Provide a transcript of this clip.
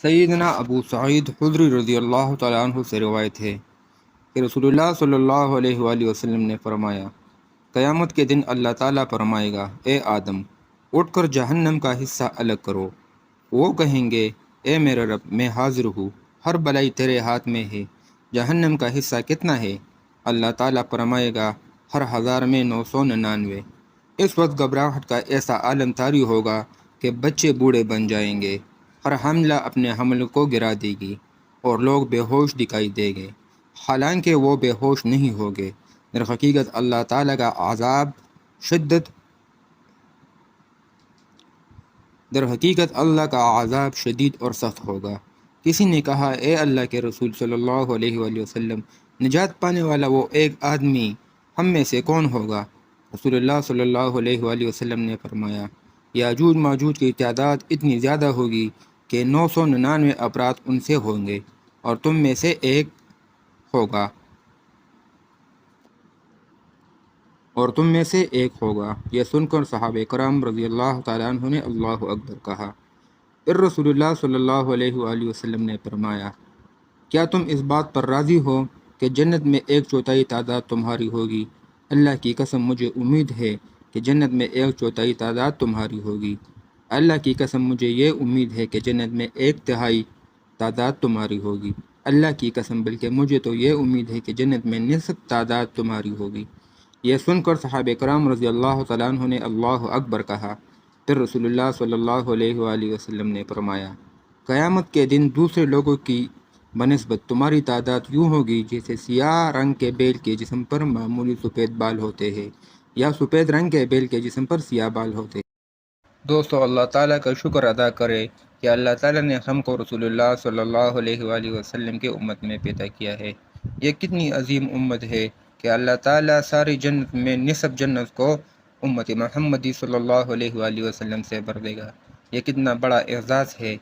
سیدنا ابو سعید خدری رضی اللہ تعالیٰ عنہ سے روایت ہے کہ رسول اللہ صلی اللہ علیہ وآلہ وسلم نے فرمایا، قیامت کے دن اللہ تعالیٰ فرمائے گا، اے آدم، اٹھ کر جہنم کا حصہ الگ کرو۔ وہ کہیں گے، اے میرے رب، میں حاضر ہوں، ہر بلائی تیرے ہاتھ میں ہے، جہنم کا حصہ کتنا ہے؟ اللہ تعالیٰ فرمائے گا، ہر 1000 میں 999۔ اس وقت گھبراہٹ کا ایسا عالم طاری ہوگا کہ بچے بوڑھے بن جائیں گے، ہر حاملہ اپنے حمل کو گرا دے گی اور لوگ بے ہوش دکھائی دیں گے، حالانکہ وہ بے ہوش نہیں ہوگے۔ در حقیقت اللہ تعالیٰ کا عذاب شدید اور سخت ہوگا۔ کسی نے کہا، اے اللہ کے رسول صلی اللہ علیہ وآلہ وسلم، نجات پانے والا وہ ایک آدمی ہم میں سے کون ہوگا؟ رسول اللہ صلی اللہ علیہ وآلہ وسلم نے فرمایا، یاجوج ماجوج کی تعداد اتنی زیادہ ہوگی کہ 999 افراد ان سے ہوں گے اور تم میں سے ایک ہوگا۔ یہ سن کر صحابہ کرام رضی اللہ تعالیٰ عنہ نے اللہ اکبر کہا۔ پھر رسول اللہ صلی اللہ علیہ وآلہ وسلم نے فرمایا، کیا تم اس بات پر راضی ہو کہ جنت میں 1/4 تعداد تمہاری ہوگی؟ اللہ کی قسم مجھے امید ہے کہ جنت میں 1/4 تعداد تمہاری ہوگی۔ اللہ کی قسم مجھے یہ امید ہے کہ جنت میں 1/3 تعداد تمہاری ہوگی۔ اللہ کی قسم بلکہ مجھے تو یہ امید ہے کہ جنت میں نصف تعداد تمہاری ہوگی۔ یہ سن کر صحابہ کرام رضی اللہ تعالیٰ عنہ نے اللہ اکبر کہا۔ پھر رسول اللہ صلی اللہ علیہ وآلہ وسلم نے فرمایا، قیامت کے دن دوسرے لوگوں کی بنسبت تمہاری تعداد یوں ہوگی جیسے سیاہ رنگ کے بیل کے جسم پر معمولی سفید بال ہوتے ہیں یا سفید رنگ کے بیل کے جسم پر سیاہ بال ہوتے ہیں۔ دوستو، اللہ تعالیٰ کا شکر ادا کرے کہ اللہ تعالیٰ نے ہم کو رسول اللہ صلی اللہ علیہ وآلہ وسلم کے امت میں پیدا کیا ہے۔ یہ کتنی عظیم امت ہے کہ اللہ تعالیٰ ساری جنت میں نصف جنت کو امت محمدی صلی اللہ علیہ وآلہ وسلم سے بھر دے گا۔ یہ کتنا بڑا اعزاز ہے